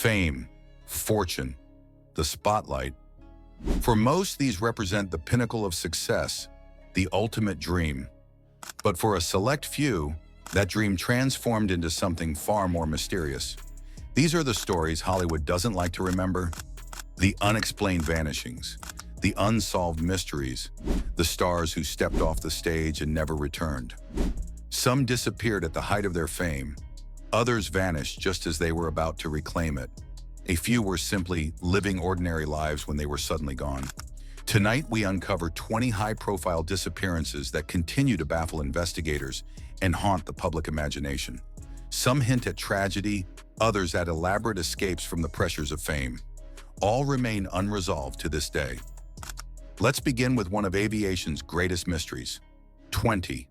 fame, fortune, the spotlight. For most, these represent the pinnacle of success, the ultimate dream. But for a select few, that dream transformed into something far more mysterious. These are the stories Hollywood doesn't like to remember: the unexplained vanishings, the unsolved mysteries, the stars who stepped off the stage and never returned. Some disappeared at the height of their fame. Others vanished just as they were about to reclaim it. A few were simply living ordinary lives when they were suddenly gone. Tonight, we uncover 20 high-profile disappearances that continue to baffle investigators and haunt the public imagination. Some hint at tragedy, others at elaborate escapes from the pressures of fame. All remain unresolved to this day. Let's begin with one of aviation's greatest mysteries. 20.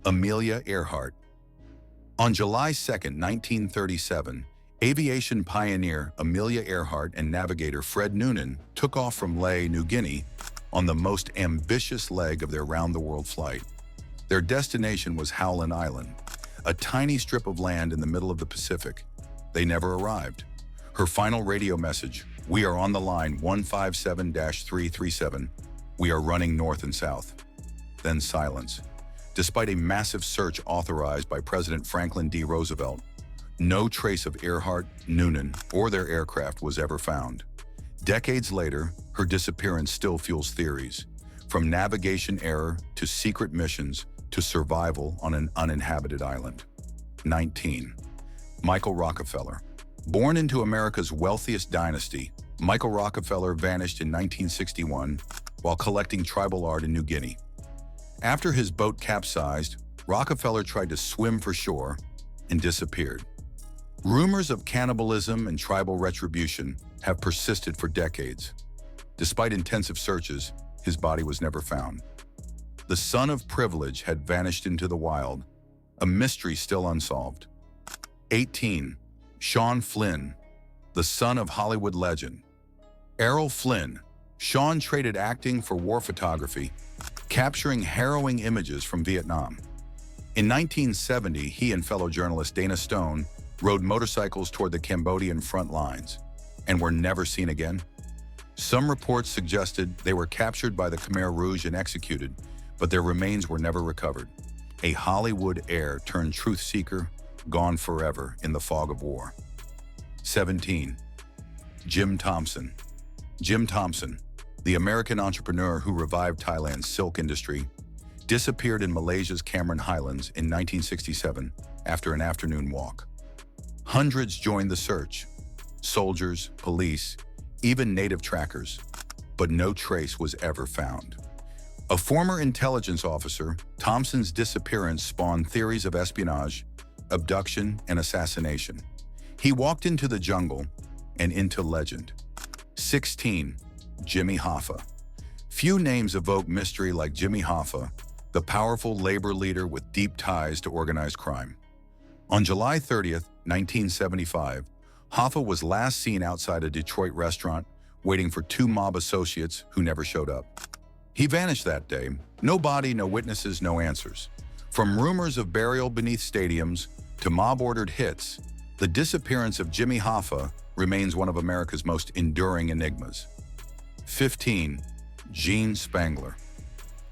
Amelia Earhart. On July 2, 1937, aviation pioneer Amelia Earhart and navigator Fred Noonan took off from Lae, New Guinea, on the most ambitious leg of their round-the-world flight. Their destination was Howland Island, a tiny strip of land in the middle of the Pacific. They never arrived. Her final radio message: "We are on the line 157-337. We are running north and south." Then silence. Despite a massive search authorized by President Franklin D. Roosevelt, no trace of Earhart, Noonan, or their aircraft was ever found. Decades later, her disappearance still fuels theories, from navigation error to secret missions to survival on an uninhabited island. 19. Michael Rockefeller. Born into America's wealthiest dynasty, Michael Rockefeller vanished in 1961 while collecting tribal art in New Guinea. After his boat capsized, Rockefeller tried to swim for shore and disappeared. Rumors of cannibalism and tribal retribution have persisted for decades. Despite intensive searches, his body was never found. The son of privilege had vanished into the wild, a mystery still unsolved. 18. Sean Flynn, the son of Hollywood legend. Errol Flynn. Sean traded acting for war photography, capturing harrowing images from Vietnam. In 1970, he and fellow journalist Dana Stone rode motorcycles toward the Cambodian front lines and were never seen again. Some reports suggested they were captured by the Khmer Rouge and executed, but their remains were never recovered. A Hollywood heir turned truth seeker, gone forever in the fog of war. 17. Jim Thompson. Jim Thompson, the American entrepreneur who revived Thailand's silk industry, disappeared in Malaysia's Cameron Highlands in 1967 after an afternoon walk. Hundreds joined the search: soldiers, police, even native trackers, but no trace was ever found. A former intelligence officer, Thompson's disappearance spawned theories of espionage, abduction, and assassination. He walked into the jungle and into legend. 16. Jimmy Hoffa. Few names evoke mystery like Jimmy Hoffa, the powerful labor leader with deep ties to organized crime. On July 30th, 1975, Hoffa was last seen outside a Detroit restaurant, waiting for two mob associates who never showed up. He vanished that day. No body, no witnesses, no answers. From rumors of burial beneath stadiums to mob-ordered hits, the disappearance of Jimmy Hoffa remains one of America's most enduring enigmas. 15. Jean Spangler.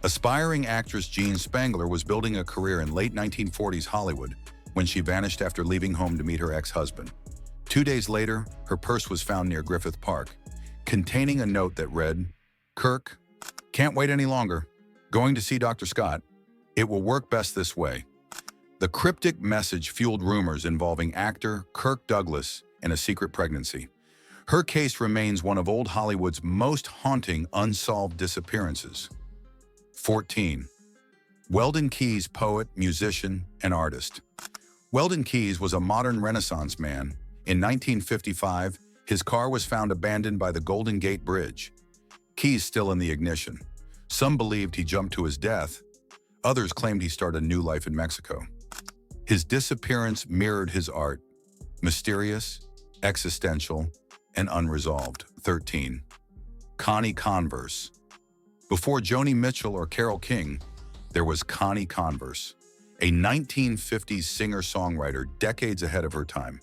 Aspiring actress Jean Spangler was building a career in late 1940s Hollywood when she vanished after leaving home to meet her ex-husband. 2 days later, her purse was found near Griffith Park, containing a note that read, "Kirk, can't wait any longer. Going to see Dr. Scott. It will work best this way." The cryptic message fueled rumors involving actor Kirk Douglas and a secret pregnancy. Her case remains one of old Hollywood's most haunting unsolved disappearances. 14. Weldon Keys, poet, musician, and artist. Weldon Keys was a modern Renaissance man. In 1955, his car was found abandoned by the Golden Gate Bridge. Keys still in the ignition. Some believed he jumped to his death. Others claimed he started a new life in Mexico. His disappearance mirrored his art: mysterious, existential, and unresolved. 13. Connie Converse. Before Joni Mitchell or Carole King, there was Connie Converse, a 1950s singer-songwriter decades ahead of her time.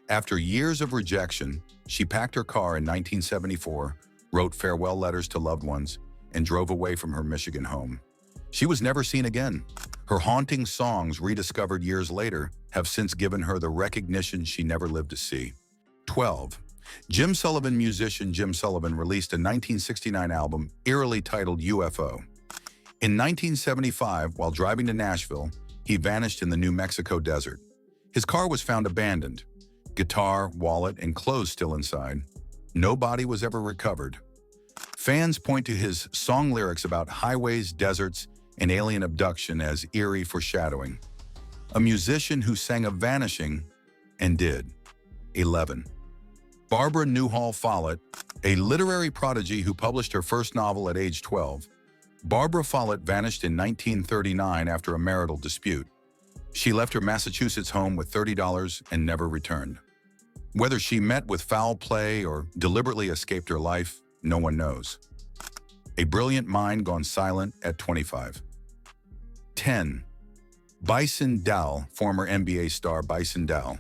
After years of rejection, she packed her car in 1974, wrote farewell letters to loved ones, and drove away from her Michigan home. She was never seen again. Her haunting songs, rediscovered years later, have since given her the recognition she never lived to see. 12. Musician Jim Sullivan released a 1969 album eerily titled UFO. In 1975, while driving to Nashville, he vanished in the New Mexico desert. His car was found abandoned. Guitar, wallet, and clothes still inside. No body was ever recovered. Fans point to his song lyrics about highways, deserts, and alien abduction as eerie foreshadowing. A musician who sang of vanishing, and did. 11. Barbara Newhall Follett, a literary prodigy who published her first novel at age 12. Barbara Follett vanished in 1939 after a marital dispute. She left her Massachusetts home with $30 and never returned. Whether she met with foul play or deliberately escaped her life, no one knows. A brilliant mind gone silent at 25. 10. Bison Dowell, former NBA star Bison Dowell,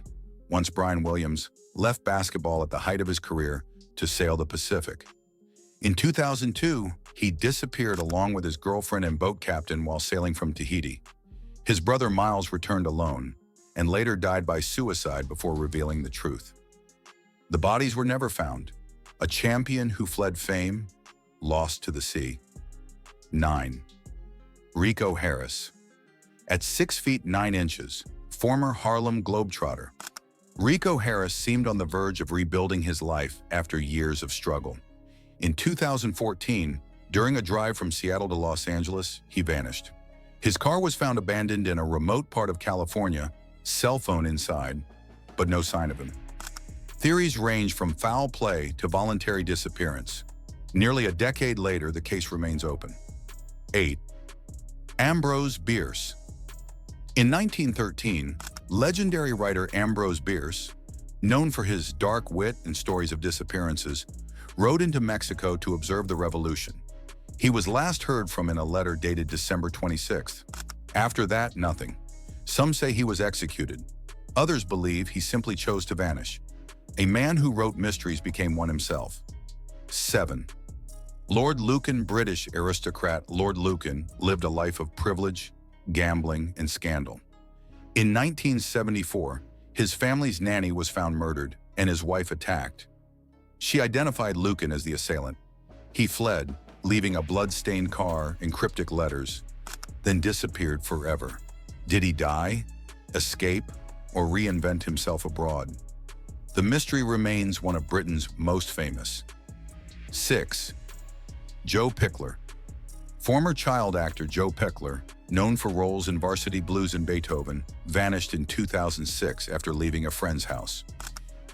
once Brian Williams, left basketball at the height of his career to sail the Pacific. In 2002, he disappeared along with his girlfriend and boat captain while sailing from Tahiti. His brother Miles returned alone and later died by suicide before revealing the truth. The bodies were never found. A champion who fled fame, lost to the sea. 9. Rico Harris. At 6 feet 9 inches, former Harlem Globetrotter, Rico Harris seemed on the verge of rebuilding his life after years of struggle. In 2014, during a drive from Seattle to Los Angeles, he vanished. His car was found abandoned in a remote part of California, cell phone inside, but no sign of him. Theories range from foul play to voluntary disappearance. Nearly a decade later, the case remains open. 8. Ambrose Bierce. In 1913, legendary writer Ambrose Bierce, known for his dark wit and stories of disappearances, rode into Mexico to observe the revolution. He was last heard from in a letter dated December 26th. After that, nothing. Some say he was executed. Others believe he simply chose to vanish. A man who wrote mysteries became one himself. 7. Lord Lucan. British aristocrat Lord Lucan lived a life of privilege, gambling, and scandal. In 1974, his family's nanny was found murdered and his wife attacked. She identified Lucan as the assailant. He fled, leaving a blood-stained car and cryptic letters, then disappeared forever. Did he die, escape, or reinvent himself abroad? The mystery remains one of Britain's most famous. 6. Joe Pickler. Former child actor Joe Pickler, known for roles in Varsity Blues and Beethoven, vanished in 2006 after leaving a friend's house.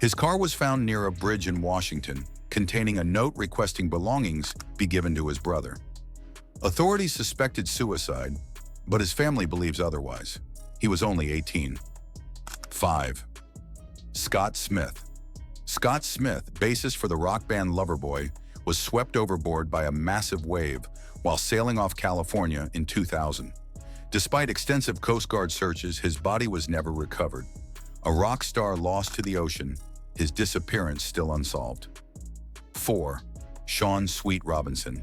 His car was found near a bridge in Washington, containing a note requesting belongings be given to his brother. Authorities suspected suicide, but his family believes otherwise. He was only 18. 5. Scott Smith. Scott Smith, bassist for the rock band Loverboy, was swept overboard by a massive wave while sailing off California in 2000. Despite extensive Coast Guard searches, his body was never recovered. A rock star lost to the ocean, his disappearance still unsolved. 4. Sean Sweet Robinson.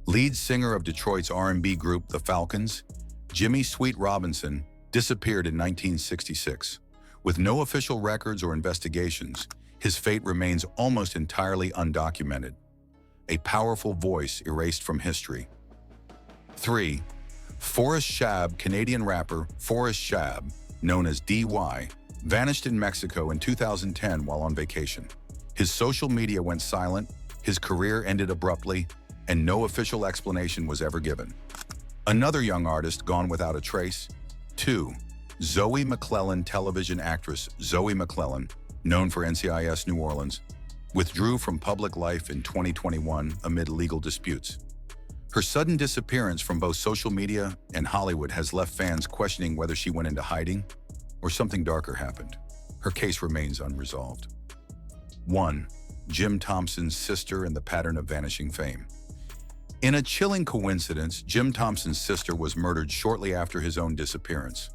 Lead singer of Detroit's R&B group The Falcons, Jimmy Sweet Robinson, disappeared in 1966. With no official records or investigations, his fate remains almost entirely undocumented. A powerful voice erased from history. 3. Forrest Shab. Canadian rapper Forrest Shab, known as DY, vanished in Mexico in 2010 while on vacation. His social media went silent, his career ended abruptly, and no official explanation was ever given. Another young artist gone without a trace. 2. Zoe McClellan. Television actress Zoe McClellan, known for NCIS New Orleans, withdrew from public life in 2021 amid legal disputes. Her sudden disappearance from both social media and Hollywood has left fans questioning whether she went into hiding or something darker happened. Her case remains unresolved. 1. Jim Thompson's sister and the pattern of vanishing fame. In a chilling coincidence, Jim Thompson's sister was murdered shortly after his own disappearance.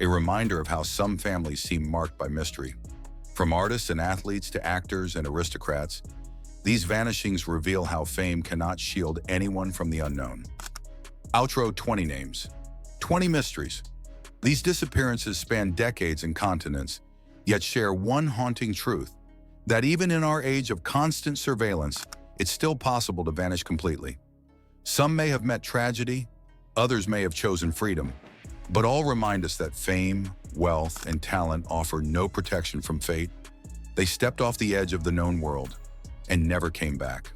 A reminder of how some families seem marked by mystery. From artists and athletes to actors and aristocrats, these vanishings reveal how fame cannot shield anyone from the unknown. Outro: 20 names, 20 mysteries. These disappearances span decades and continents, yet share one haunting truth: that even in our age of constant surveillance, it's still possible to vanish completely. Some may have met tragedy, others may have chosen freedom, but all remind us that fame, wealth, and talent offer no protection from fate. They stepped off the edge of the known world and never came back.